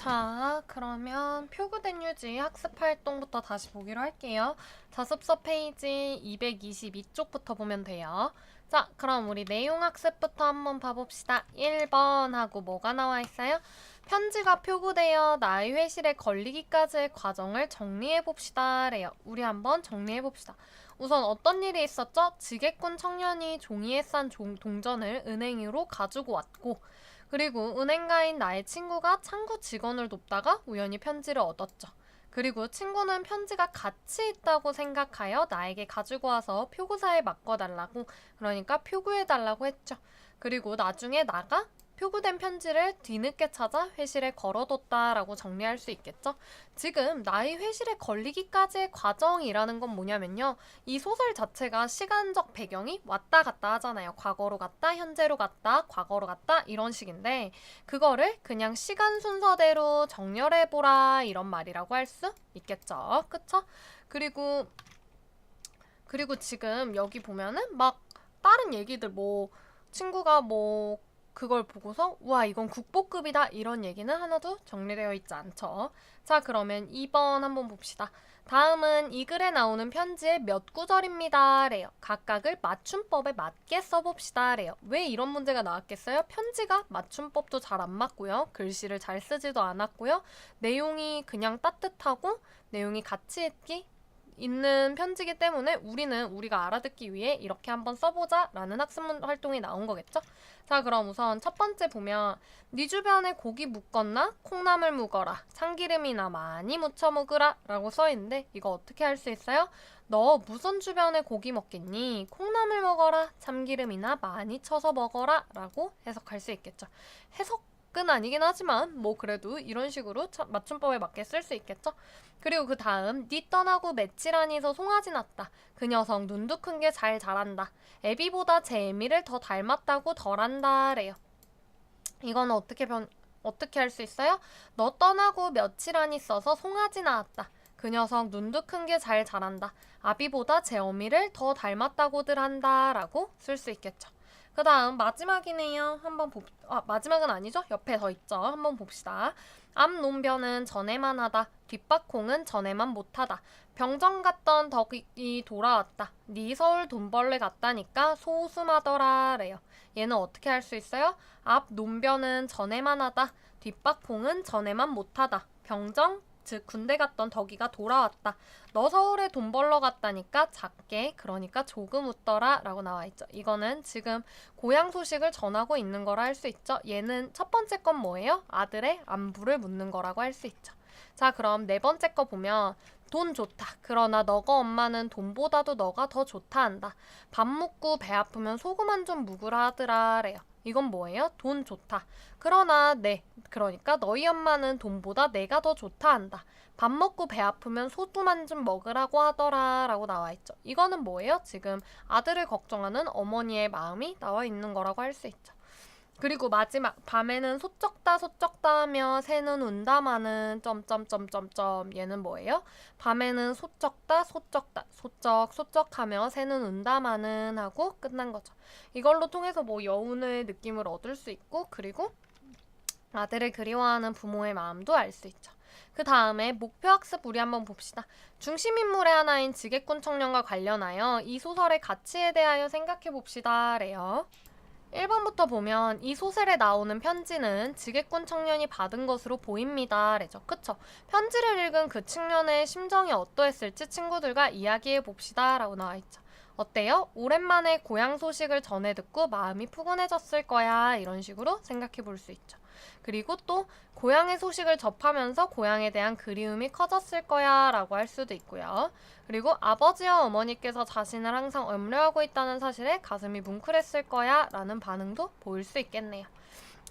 자, 그러면 표구된 유지 학습 활동부터 다시 보기로 할게요. 자습서 페이지 222쪽부터 보면 돼요. 자, 그럼 우리 내용 학습부터 한번 봐봅시다. 1번 하고 뭐가 나와 있어요? 편지가 표구되어 나의 회실에 걸리기까지의 과정을 정리해봅시다. 래요. 우리 한번 정리해봅시다. 우선 어떤 일이 있었죠? 지게꾼 청년이 종이에 싼 동전을 은행으로 가지고 왔고, 그리고 은행가인 나의 친구가 창구 직원을 돕다가 우연히 편지를 얻었죠. 그리고 친구는 편지가 가치 있다고 생각하여 나에게 가지고 와서 표구사에 맡겨달라고, 그러니까 표구해달라고 했죠. 그리고 나중에 나가 표구된 편지를 뒤늦게 찾아 회실에 걸어뒀다라고 정리할 수 있겠죠. 지금 나의 회실에 걸리기까지의 과정이라는 건 뭐냐면요. 이 소설 자체가 시간적 배경이 왔다 갔다 하잖아요. 과거로 갔다, 현재로 갔다, 과거로 갔다 이런 식인데 그거를 그냥 시간 순서대로 정렬해보라 이런 말이라고 할 수 있겠죠. 그쵸? 그리고 지금 여기 보면은 막 다른 얘기들 뭐 친구가 뭐 그걸 보고서 와 이건 국보급이다 이런 얘기는 하나도 정리되어 있지 않죠. 자 그러면 2번 한번 봅시다. 다음은 이 글에 나오는 편지의 몇 구절입니다 래요. 각각을 맞춤법에 맞게 써봅시다 래요. 왜 이런 문제가 나왔겠어요? 편지가 맞춤법도 잘 안 맞고요. 글씨를 잘 쓰지도 않았고요. 내용이 그냥 따뜻하고 내용이 가치 있는 편지기 때문에 우리는 우리가 알아듣기 위해 이렇게 한번 써보자 라는 학습 활동이 나온 거겠죠? 자 그럼 우선 첫 번째 보면 네 주변에 고기 묵었나? 콩나물 묵어라. 참기름이나 많이 무쳐 먹으라 라고 써있는데 이거 어떻게 할 수 있어요? 너 무슨 주변에 고기 먹겠니? 콩나물 먹어라. 참기름이나 많이 쳐서 먹어라 라고 해석할 수 있겠죠. 해석은 아니긴 하지만 뭐 그래도 이런 식으로 맞춤법에 맞게 쓸 수 있겠죠. 그리고 그 다음 네 떠나고 며칠 안에서 송아지 났다. 그 녀석 눈도 큰 게 잘 자란다. 애비보다 제 애미를 더 닮았다고 덜한다 래요. 이거는 어떻게 할 수 있어요? 너 떠나고 며칠 안 있어서 송아지 나왔다. 그 녀석 눈도 큰 게 잘 자란다. 아비보다 제 어미를 더 닮았다고들 한다 라고 쓸 수 있겠죠. 그 다음 마지막이네요. 마지막은 아니죠? 옆에 더 있죠. 한번 봅시다. 앞 논변은 전에만 하다. 뒷박콩은 전에만 못하다. 병정 갔던 덕이 돌아왔다. 네 서울 돈벌레 갔다니까 소웃음하더라 래요. 얘는 어떻게 할 수 있어요? 앞 논변은 전에만 하다. 뒷박콩은 전에만 못하다. 병정 즉 군대 갔던 덕이가 돌아왔다. 너 서울에 돈 벌러 갔다니까 작게 그러니까 조금 웃더라 라고 나와있죠. 이거는 지금 고향 소식을 전하고 있는 거라 할 수 있죠. 얘는 첫 번째 건 뭐예요? 아들의 안부를 묻는 거라고 할 수 있죠. 자 그럼 네 번째 거 보면 돈 좋다. 그러나 너가 엄마는 돈보다도 너가 더 좋다 한다. 밥 먹고 배 아프면 소금 한 좀 묵으라 하더라 래요. 이건 뭐예요? 돈 좋다. 그러나 그러니까 너희 엄마는 돈보다 내가 더 좋다 한다. 밥 먹고 배 아프면 소금 한 좀 먹으라고 하더라 라고 나와 있죠. 이거는 뭐예요? 지금 아들을 걱정하는 어머니의 마음이 나와 있는 거라고 할 수 있죠. 그리고 마지막 밤에는 소쩍다 하며 새는 운다마는 점점점점점 얘는 뭐예요? 밤에는 소쩍다 소쩍하며 새는 운다마는 하고 끝난 거죠. 이걸로 통해서 뭐 여운의 느낌을 얻을 수 있고 그리고 아들을 그리워하는 부모의 마음도 알 수 있죠. 그 다음에 목표학습 우리 한번 봅시다. 중심인물의 하나인 지게꾼 청년과 관련하여 이 소설의 가치에 대하여 생각해 봅시다 래요. 1번부터 보면 이 소설에 나오는 편지는 지게꾼 청년이 받은 것으로 보입니다 래죠. 그쵸? 편지를 읽은 그 청년의 심정이 어떠했을지 친구들과 이야기해 봅시다 라고 나와있죠. 어때요? 오랜만에 고향 소식을 전해 듣고 마음이 푸근해졌을 거야 이런 식으로 생각해 볼 수 있죠. 그리고 또 고향의 소식을 접하면서 고향에 대한 그리움이 커졌을 거야 라고 할 수도 있고요. 그리고 아버지와 어머니께서 자신을 항상 염려하고 있다는 사실에 가슴이 뭉클했을 거야 라는 반응도 보일 수 있겠네요.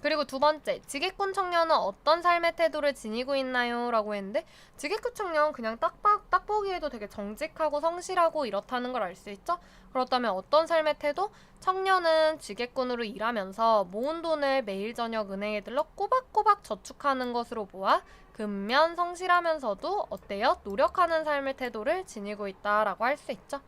그리고 두 번째, 지게꾼 청년은 어떤 삶의 태도를 지니고 있나요? 라고 했는데 지게꾼 청년 그냥 딱 보기에도 되게 정직하고 성실하고 이렇다는 걸 알 수 있죠? 그렇다면 어떤 삶의 태도? 청년은 지게꾼으로 일하면서 모은 돈을 매일 저녁 은행에 들러 꼬박꼬박 저축하는 것으로 보아 근면 성실하면서도 어때요? 노력하는 삶의 태도를 지니고 있다라고 할 수 있죠.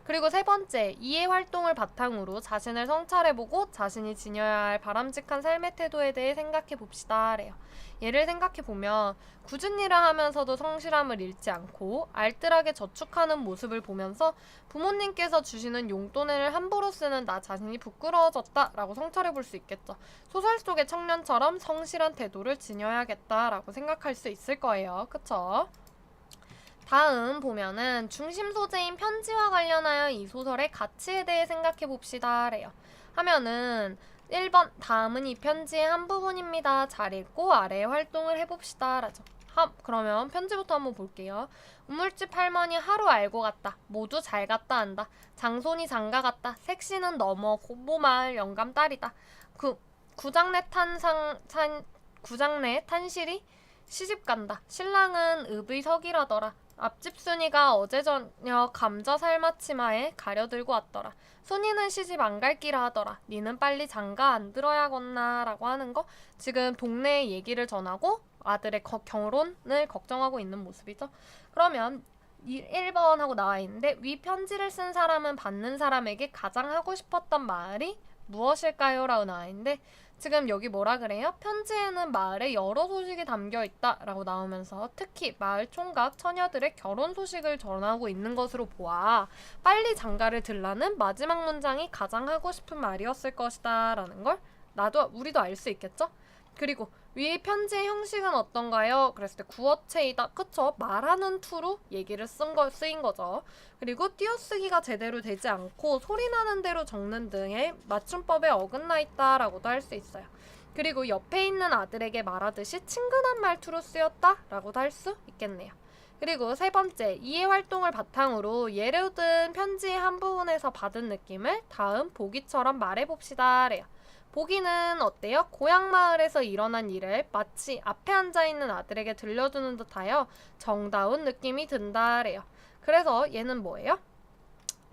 그리고 세 번째, 이해 활동을 바탕으로 자신을 성찰해보고 자신이 지녀야 할 바람직한 삶의 태도에 대해 생각해 봅시다. 래요. 예를 생각해 보면 굳은 일을 하면서도 성실함을 잃지 않고 알뜰하게 저축하는 모습을 보면서 부모님께서 주시는 용돈을 함부로 쓰는 나 자신이 부끄러워졌다 라고 성찰해 볼 수 있겠죠. 소설 속의 청년처럼 성실한 태도를 지녀야겠다 라고 생각할 수 있을 거예요. 그쵸? 다음 보면은 중심 소재인 편지와 관련하여 이 소설의 가치에 대해 생각해 봅시다. 래요. 하면은 1번 다음은 이 편지의 한 부분입니다. 잘 읽고 아래의 활동을 해봅시다. 라죠. 그러면 편지부터 한번 볼게요. 우물집 할머니 하루 알고 갔다. 모두 잘 갔다 한다. 장손이 장가 갔다. 색시는 넘어 고보마을 영감 딸이다. 구장내 탄실이 시집 간다. 신랑은 읍의 석이라더라. 앞집 순이가 어제 저녁 감자 삶아치마에 가려들고 왔더라. 순이는 시집 안 갈 끼라 하더라. 니는 빨리 장가 안 들어야겠나 라고 하는 거. 지금 동네의 얘기를 전하고 아들의 결혼을 걱정하고 있는 모습이죠. 그러면 1번 하고 나와 있는데 위 편지를 쓴 사람은 받는 사람에게 가장 하고 싶었던 말이 무엇일까요? 라고 나와 있는데 지금 여기 뭐라 그래요? 편지에는 마을의 여러 소식이 담겨 있다 라고 나오면서 특히 마을 총각 처녀들의 결혼 소식을 전하고 있는 것으로 보아 빨리 장가를 들라는 마지막 문장이 가장 하고 싶은 말이었을 것이다 라는 걸 우리도 알 수 있겠죠? 그리고 위 편지의 형식은 어떤가요? 그랬을 때 구어체이다. 그쵸? 말하는 투로 얘기를 쓰인 거죠. 그리고 띄어쓰기가 제대로 되지 않고 소리나는 대로 적는 등의 맞춤법에 어긋나 있다라고도 할 수 있어요. 그리고 옆에 있는 아들에게 말하듯이 친근한 말투로 쓰였다 라고도 할 수 있겠네요. 그리고 세 번째, 이해 활동을 바탕으로 예를 든 편지의 한 부분에서 받은 느낌을 다음 보기처럼 말해봅시다. 래요. 보기는 어때요? 고향 마을에서 일어난 일을 마치 앞에 앉아있는 아들에게 들려주는 듯하여 정다운 느낌이 든다래요. 그래서 얘는 뭐예요?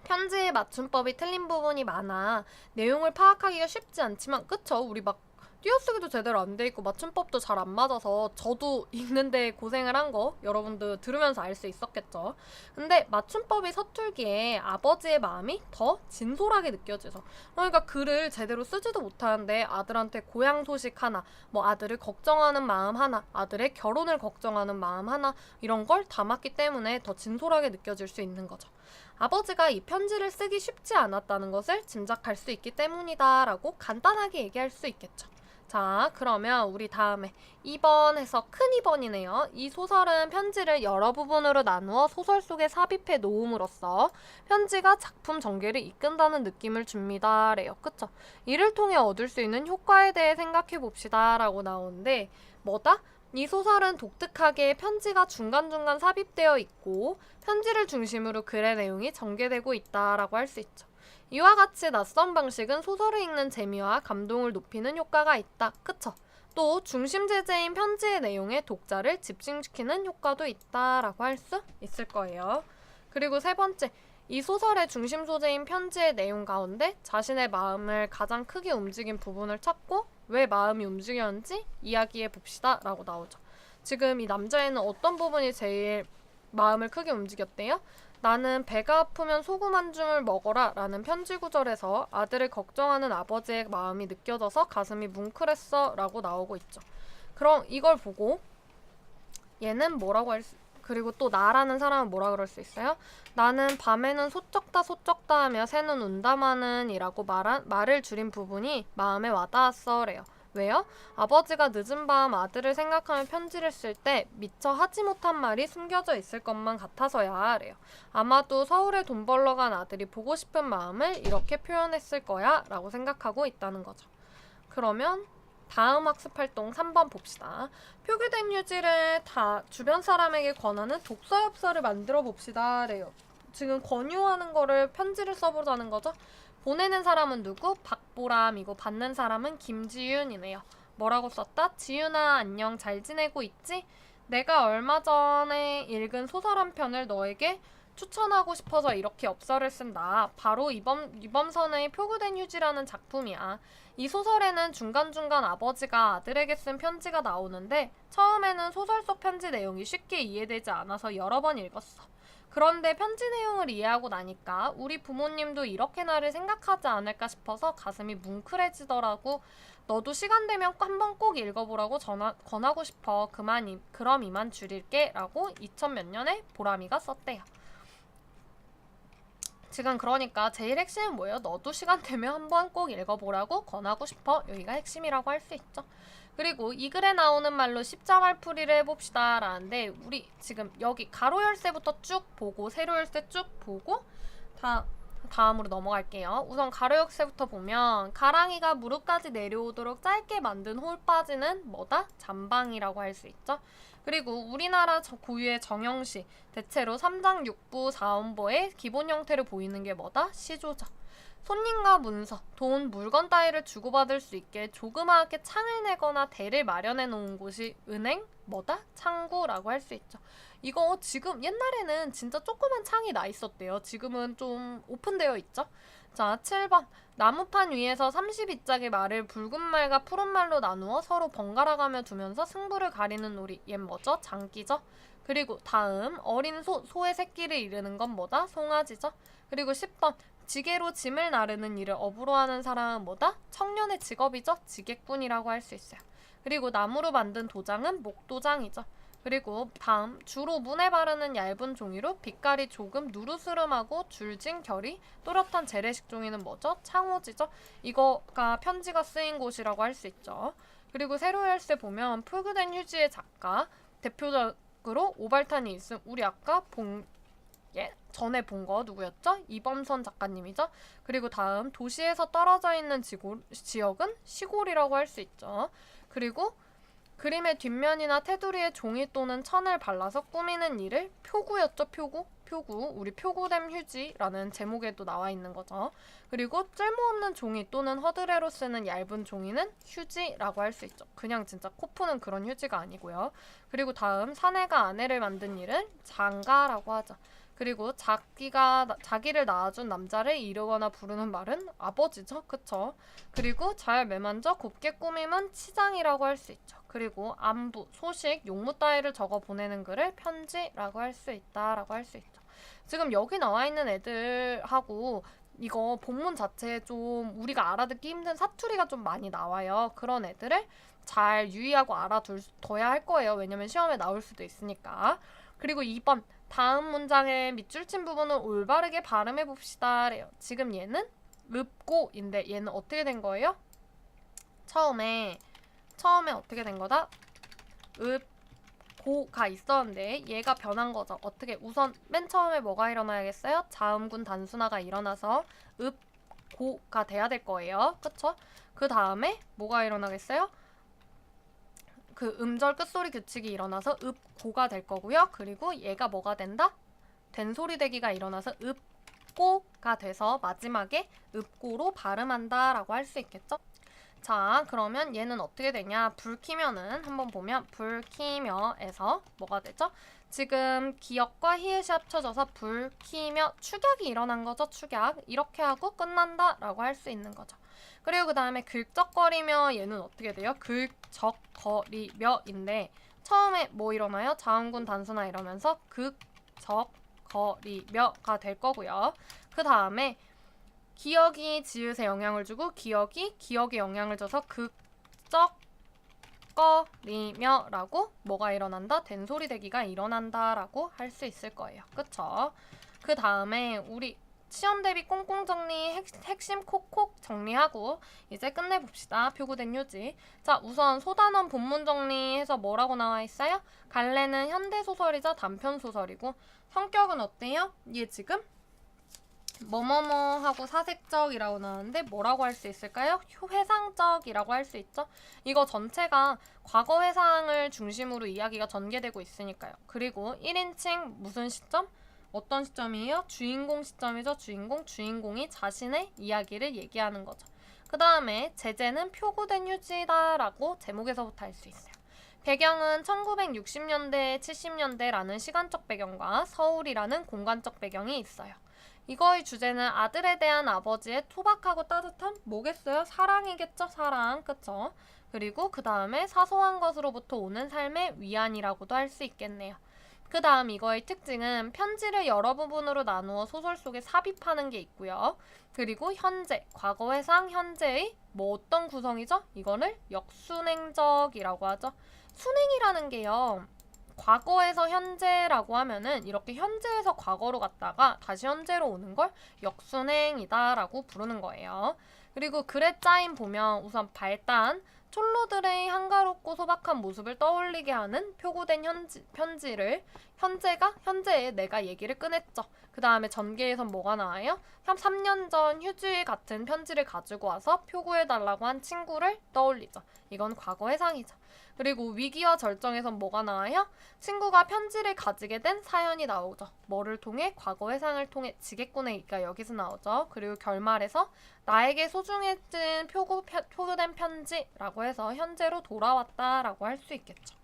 편지의 맞춤법이 틀린 부분이 많아 내용을 파악하기가 쉽지 않지만 그쵸? 우리 막 띄어쓰기도 제대로 안 돼 있고 맞춤법도 잘 안 맞아서 저도 읽는데 고생을 한 거 여러분들 들으면서 알 수 있었겠죠. 근데 맞춤법이 서툴기에 아버지의 마음이 더 진솔하게 느껴져서 그러니까 글을 제대로 쓰지도 못하는데 아들한테 고향 소식 하나, 뭐 아들을 걱정하는 마음 하나, 아들의 결혼을 걱정하는 마음 하나 이런 걸 담았기 때문에 더 진솔하게 느껴질 수 있는 거죠. 아버지가 이 편지를 쓰기 쉽지 않았다는 것을 짐작할 수 있기 때문이다 라고 간단하게 얘기할 수 있겠죠. 자, 그러면 우리 다음에 2번에서 큰 2번이네요. 이 소설은 편지를 여러 부분으로 나누어 소설 속에 삽입해 놓음으로써 편지가 작품 전개를 이끈다는 느낌을 줍니다. 래요. 그쵸? 이를 통해 얻을 수 있는 효과에 대해 생각해 봅시다. 라고 나오는데 뭐다? 이 소설은 독특하게 편지가 중간중간 삽입되어 있고 편지를 중심으로 글의 내용이 전개되고 있다라고 할 수 있죠. 이와 같이 낯선 방식은 소설을 읽는 재미와 감동을 높이는 효과가 있다. 그쵸? 또 중심 제재인 편지의 내용에 독자를 집중시키는 효과도 있다라고 할 수 있을 거예요. 그리고 세 번째, 이 소설의 중심 소재인 편지의 내용 가운데 자신의 마음을 가장 크게 움직인 부분을 찾고 왜 마음이 움직였는지 이야기해 봅시다 라고 나오죠. 지금 이 남자애는 어떤 부분이 제일 마음을 크게 움직였대요? 나는 배가 아프면 소금 한 줌을 먹어라 라는 편지 구절에서 아들을 걱정하는 아버지의 마음이 느껴져서 가슴이 뭉클했어 라고 나오고 있죠. 그럼 이걸 보고 얘는 뭐라고 그리고 또 나라는 사람은 뭐라 그럴 수 있어요? 나는 밤에는 소쩍다 하며 새는 운다마는 이라고 말을 줄인 부분이 마음에 와닿았어 래요. 왜요? 아버지가 늦은 밤 아들을 생각하며 편지를 쓸 때 미처 하지 못한 말이 숨겨져 있을 것만 같아서야 래요. 아마도 서울에 돈 벌러 간 아들이 보고 싶은 마음을 이렇게 표현했을 거야 라고 생각하고 있다는 거죠. 그러면 다음 학습활동 3번 봅시다. 표기된 휴지를 다 주변 사람에게 권하는 독서엽서를 만들어 봅시다 래요. 지금 권유하는 거를 편지를 써보자는 거죠. 보내는 사람은 누구? 박보람이고 받는 사람은 김지윤이네요. 뭐라고 썼다? 지윤아 안녕 잘 지내고 있지? 내가 얼마 전에 읽은 소설 한 편을 너에게 추천하고 싶어서 이렇게 엽서를 쓴다. 바로 이범선의 표구된 휴지라는 작품이야. 이 소설에는 중간중간 아버지가 아들에게 쓴 편지가 나오는데 처음에는 소설 속 편지 내용이 쉽게 이해되지 않아서 여러 번 읽었어. 그런데 편지 내용을 이해하고 나니까 우리 부모님도 이렇게 나를 생각하지 않을까 싶어서 가슴이 뭉클해지더라고. 너도 시간 되면 한번 꼭 읽어보라고 권하고 싶어. 그럼 이만 줄일게. 라고 2000 몇 년에 보람이가 썼대요. 지금 그러니까 제일 핵심은 뭐예요? 너도 시간 되면 한번 꼭 읽어보라고 권하고 싶어. 여기가 핵심이라고 할 수 있죠. 그리고 이 글에 나오는 말로 십자말풀이를 해봅시다 라는데, 우리 지금 여기 가로 열쇠부터 쭉 보고 세로 열쇠 쭉 보고 다음으로 넘어갈게요. 우선 가로 열쇠부터 보면 가랑이가 무릎까지 내려오도록 짧게 만든 홀바지는 뭐다? 잠방이라고 할 수 있죠. 그리고 우리나라 고유의 정형시, 대체로 3장 6부 4음보의 기본 형태를 보이는 게 뭐다? 시조죠. 손님과 문서, 돈, 물건 따위를 주고받을 수 있게 조그맣게 창을 내거나 대를 마련해 놓은 곳이 은행, 뭐다? 창구라고 할 수 있죠. 이거 지금 옛날에는 진짜 조그만 창이 나 있었대요. 지금은 좀 오픈되어 있죠. 자, 7번. 나무판 위에서 32짝의 말을 붉은 말과 푸른 말로 나누어 서로 번갈아가며 두면서 승부를 가리는 놀이. 얘 뭐죠? 장기죠. 그리고 다음 어린 소의 새끼를 이르는 건 뭐다? 송아지죠. 그리고 10번. 지게로 짐을 나르는 일을 업으로 하는 사람은 뭐다? 청년의 직업이죠. 지게꾼이라고 할 수 있어요. 그리고 나무로 만든 도장은 목도장이죠. 그리고 다음 주로 문에 바르는 얇은 종이로 빛깔이 조금 누르스름하고 줄진 결이 또렷한 재래식 종이는 뭐죠? 창호지죠. 이거가 편지가 쓰인 곳이라고 할 수 있죠. 그리고 세로 열쇠 보면 풀구된 휴지의 작가, 대표적으로 오발탄이 있음. 우리 아까 전에 본 거 누구였죠? 이범선 작가님이죠. 그리고 다음 도시에서 떨어져 있는 지역은 시골이라고 할 수 있죠. 그리고 그림의 뒷면이나 테두리에 종이 또는 천을 발라서 꾸미는 일을 표구였죠. 표구. 우리 표구댐 휴지라는 제목에도 나와 있는 거죠. 그리고 쓸모없는 종이 또는 허드레로 쓰는 얇은 종이는 휴지라고 할 수 있죠. 그냥 진짜 코 푸는 그런 휴지가 아니고요. 그리고 다음 사내가 아내를 만든 일은 장가라고 하죠. 그리고 자기를 낳아준 남자를 이르거나 부르는 말은 아버지죠. 그쵸? 그리고 잘 매만져 곱게 꾸미면 치장이라고 할 수 있죠. 그리고 안부, 소식, 용무 따위를 적어 보내는 글을 편지라고 할 수 있다라고 할 수 있죠. 지금 여기 나와 있는 애들하고 이거 본문 자체에 좀 우리가 알아듣기 힘든 사투리가 좀 많이 나와요. 그런 애들을 잘 유의하고 알아둬야 할 거예요. 왜냐면 시험에 나올 수도 있으니까. 그리고 2번. 다음 문장의 밑줄 친 부분을 올바르게 발음해 봅시다 래요. 지금 얘는 읍고인데 얘는 어떻게 된 거예요? 처음에 어떻게 된 거다? 읍고가 있었는데 얘가 변한 거죠. 어떻게? 우선 맨 처음에 뭐가 일어나야겠어요? 자음군 단순화가 일어나서 읍고가 돼야 될 거예요. 그쵸? 그 다음에 뭐가 일어나겠어요? 그 음절 끝소리 규칙이 일어나서 읍고가 될 거고요. 그리고 얘가 뭐가 된다? 된소리 대기가 일어나서 읍고가 돼서 마지막에 읍고로 발음한다 라고 할 수 있겠죠? 자, 그러면 얘는 어떻게 되냐? 불 키면은 한번 보면 불 키며에서 뭐가 되죠? 지금 기역과 히읗이 합쳐져서 불 키며 축약이 일어난 거죠. 축약. 이렇게 하고 끝난다 라고 할 수 있는 거죠. 그리고 그 다음에 긁적거리며 얘는 어떻게 돼요? 긁적거리며인데 처음에 뭐 일어나요? 자음군 단순화 이러면서 긁적거리며가 될 거고요. 그 다음에 기역이 지읒에 영향을 주고 기역에 영향을 줘서 긁적거리며라고 뭐가 일어난다? 된소리 대기가 일어난다라고 할 수 있을 거예요. 그쵸? 그 다음에 우리 시험 대비 꽁꽁 정리, 핵심 콕콕 정리하고 이제 끝내봅시다. 표구된 휴지. 자, 우선 소단원 본문 정리해서 뭐라고 나와 있어요? 갈래는 현대소설이자 단편소설이고 성격은 어때요? 얘 지금 뭐뭐뭐하고 사색적이라고 나오는데 뭐라고 할 수 있을까요? 회상적이라고 할 수 있죠. 이거 전체가 과거 회상을 중심으로 이야기가 전개되고 있으니까요. 그리고 1인칭 무슨 시점? 어떤 시점이에요? 주인공 시점이죠. 주인공이 자신의 이야기를 얘기하는 거죠. 그 다음에 제재는 표구된 휴지다라고 제목에서부터 알 수 있어요. 배경은 1960년대, 70년대라는 시간적 배경과 서울이라는 공간적 배경이 있어요. 이거의 주제는 아들에 대한 아버지의 투박하고 따뜻한 뭐겠어요? 사랑이겠죠? 사랑. 그쵸? 그리고 그 다음에 사소한 것으로부터 오는 삶의 위안이라고도 할 수 있겠네요. 그 다음 이거의 특징은 편지를 여러 부분으로 나누어 소설 속에 삽입하는 게 있고요. 그리고 현재, 과거 회상, 현재의 뭐 어떤 구성이죠? 이거를 역순행적이라고 하죠. 순행이라는 게요. 과거에서 현재라고 하면은 이렇게 현재에서 과거로 갔다가 다시 현재로 오는 걸 역순행이다라고 부르는 거예요. 그리고 글의 짜임 보면 우선 발단, 촐로들의 한가롭고 소박한 모습을 떠올리게 하는 표구된 편지를 현재에 내가 얘기를 꺼냈죠. 그 다음에 전개에선 뭐가 나와요? 한 3년 전 휴지 같은 편지를 가지고 와서 표구해달라고 한 친구를 떠올리죠. 이건 과거 회상이죠. 그리고 위기와 절정에선 뭐가 나와요? 친구가 편지를 가지게 된 사연이 나오죠. 뭐를 통해? 과거 회상을 통해 지게꾼의 얘기가 여기서 나오죠. 그리고 결말에서 나에게 소중해진 표구된 편지라고 해서 현재로 돌아왔다라고 할 수 있겠죠.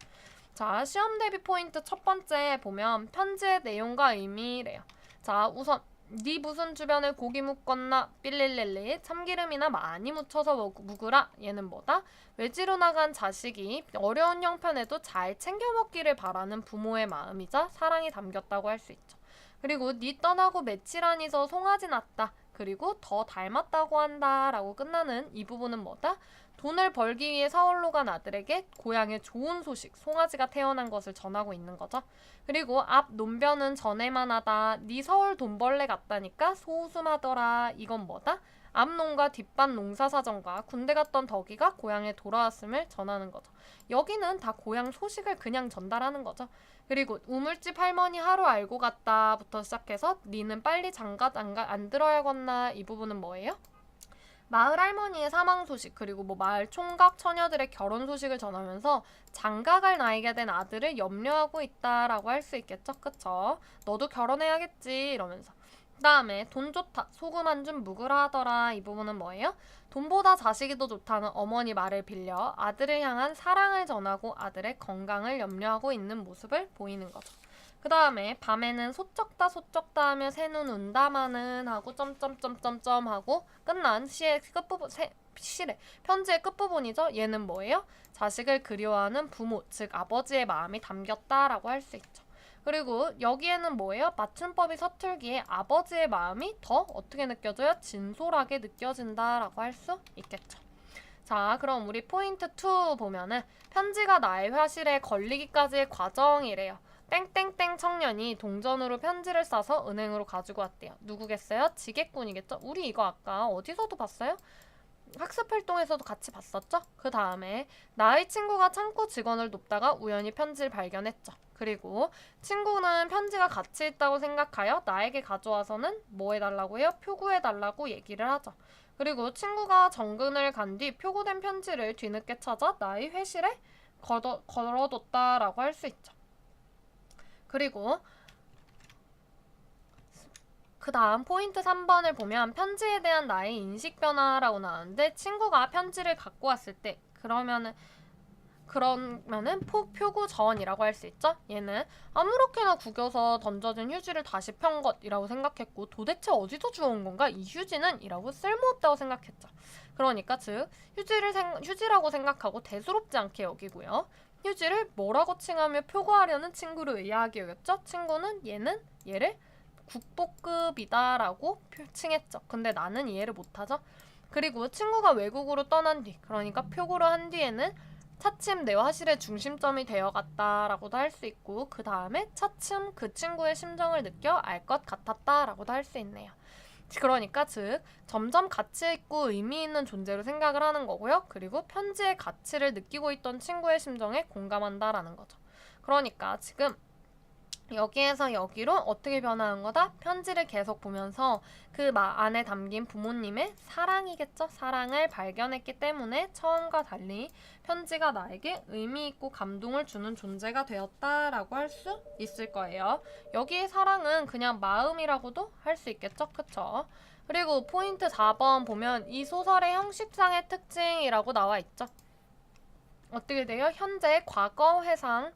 자, 시험 대비 포인트 첫 번째 보면 편지의 내용과 의미래요. 자, 우선 네 무슨 주변에 고기 묻었나 삘릴릴리 참기름이나 많이 묻혀서 묵으라. 얘는 뭐다? 외지로 나간 자식이 어려운 형편에도 잘 챙겨 먹기를 바라는 부모의 마음이자 사랑이 담겼다고 할 수 있죠. 그리고 네 떠나고 며칠 안이서 송아지 낳았다. 그리고 더 닮았다고 한다 라고 끝나는 이 부분은 뭐다? 돈을 벌기 위해 서울로 간 아들에게 고향의 좋은 소식, 송아지가 태어난 것을 전하고 있는 거죠. 그리고 앞 논변은 전에만 하다. 네 서울 돈벌레 같다니까 소웃음하더라. 이건 뭐다? 앞농가 뒷밭 농사사정과 군대 갔던 덕이가 고향에 돌아왔음을 전하는 거죠. 여기는 다 고향 소식을 그냥 전달하는 거죠. 그리고 우물집 할머니 하루 알고 갔다부터 시작해서 니는 빨리 장가 안 들어야겠나 이 부분은 뭐예요? 마을 할머니의 사망 소식 그리고 뭐 마을 총각 처녀들의 결혼 소식을 전하면서 장가갈 나이가 된 아들을 염려하고 있다라고 할 수 있겠죠. 그쵸? 너도 결혼해야겠지 이러면서. 그 다음에 돈 좋다 소금 한 줌 묵으라 하더라 이 부분은 뭐예요? 돈보다 자식이 더 좋다는 어머니 말을 빌려 아들을 향한 사랑을 전하고 아들의 건강을 염려하고 있는 모습을 보이는 거죠. 그 다음에 밤에는 소쩍다 하며 새눈 운다마는 하고 점점점점점 하고 끝난 시의 끝부분 편지의 끝부분이죠. 얘는 뭐예요? 자식을 그리워하는 부모 즉 아버지의 마음이 담겼다라고 할 수 있죠. 그리고 여기에는 뭐예요? 맞춤법이 서툴기에 아버지의 마음이 더 어떻게 느껴져요? 진솔하게 느껴진다라고 할 수 있겠죠. 자, 그럼 우리 포인트 2 보면은 편지가 나의 화실에 걸리기까지의 과정이래요. 땡땡땡 청년이 동전으로 편지를 싸서 은행으로 가지고 왔대요. 누구겠어요? 지게꾼이겠죠? 우리 이거 아까 어디서도 봤어요? 학습활동에서도 같이 봤었죠? 그 다음에 나의 친구가 창고 직원을 돕다가 우연히 편지를 발견했죠. 그리고 친구는 편지가 가치 있다고 생각하여 나에게 가져와서는 뭐 해달라고 해요? 표구해달라고 얘기를 하죠. 그리고 친구가 정근을 간 뒤 표구된 편지를 뒤늦게 찾아 나의 회실에 걸어뒀다라고 할 수 있죠. 그리고 그 다음 포인트 3번을 보면 편지에 대한 나의 인식 변화라고 나오는데 친구가 편지를 갖고 왔을 때 그러면은 표구 저언이라고 할 수 있죠. 얘는 아무렇게나 구겨서 던져진 휴지를 다시 편 것이라고 생각했고 도대체 어디서 주워온 건가? 이 휴지는 이라고 쓸모없다고 생각했죠. 그러니까 즉 휴지라고 생각하고 대수롭지 않게 여기고요. 휴지를 뭐라고 칭하며 표구하려는 친구를 의아하게 여겼죠. 친구는 얘를 국보급이다라고 칭했죠. 근데 나는 이해를 못하죠. 그리고 친구가 외국으로 떠난 뒤 그러니까 표구를 한 뒤에는 차츰 내 화실의 중심점이 되어갔다라고도 할 수 있고 그 다음에 차츰 그 친구의 심정을 느껴 알 것 같았다라고도 할 수 있네요. 그러니까 즉 점점 가치 있고 의미 있는 존재로 생각을 하는 거고요. 그리고 편지의 가치를 느끼고 있던 친구의 심정에 공감한다라는 거죠. 그러니까 지금 여기에서 여기로 어떻게 변화한 거다? 편지를 계속 보면서 그 안에 담긴 부모님의 사랑이겠죠? 사랑을 발견했기 때문에 처음과 달리 편지가 나에게 의미 있고 감동을 주는 존재가 되었다라고 할 수 있을 거예요. 여기의 사랑은 그냥 마음이라고도 할 수 있겠죠? 그쵸? 그리고 포인트 4번 보면 이 소설의 형식상의 특징이라고 나와 있죠. 어떻게 돼요? 현재, 과거, 회상,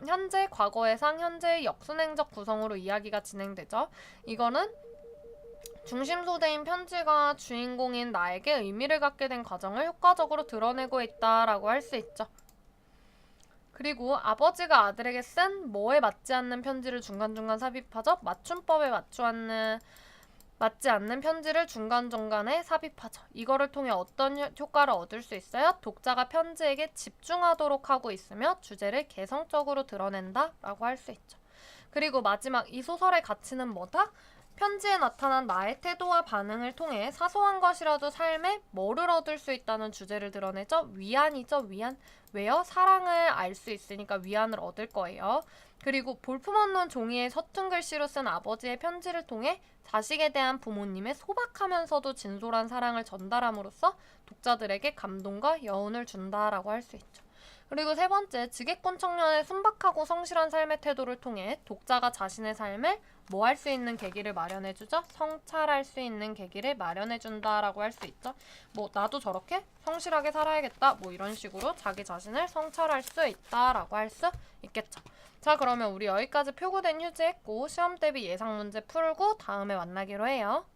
현재, 과거, 회상, 현재의 역순행적 구성으로 이야기가 진행되죠. 이거는 중심 소재인 편지가 주인공인 나에게 의미를 갖게 된 과정을 효과적으로 드러내고 있다라고 할 수 있죠. 그리고 아버지가 아들에게 쓴 뭐에 맞지 않는 편지를 중간중간 삽입하죠. 맞춤법에 맞지 않는 편지를 중간중간에 삽입하죠. 이거를 통해 어떤 효과를 얻을 수 있어요? 독자가 편지에게 집중하도록 하고 있으며 주제를 개성적으로 드러낸다 라고 할 수 있죠. 그리고 마지막 이 소설의 가치는 뭐다? 편지에 나타난 나의 태도와 반응을 통해 사소한 것이라도 삶에 뭐를 얻을 수 있다는 주제를 드러내죠. 위안이죠. 위안. 왜요? 사랑을 알 수 있으니까 위안을 얻을 거예요. 그리고 볼품없는 종이에 서툰 글씨로 쓴 아버지의 편지를 통해 자식에 대한 부모님의 소박하면서도 진솔한 사랑을 전달함으로써 독자들에게 감동과 여운을 준다라고 할 수 있죠. 그리고 세 번째, 지게꾼 청년의 순박하고 성실한 삶의 태도를 통해 독자가 자신의 삶을 뭐 할 수 있는 계기를 마련해주죠? 성찰할 수 있는 계기를 마련해준다라고 할 수 있죠. 뭐 나도 저렇게 성실하게 살아야겠다 뭐 이런 식으로 자기 자신을 성찰할 수 있다라고 할 수 있겠죠. 자, 그러면 우리 여기까지 표고된 휴지 했고 시험 대비 예상 문제 풀고 다음에 만나기로 해요.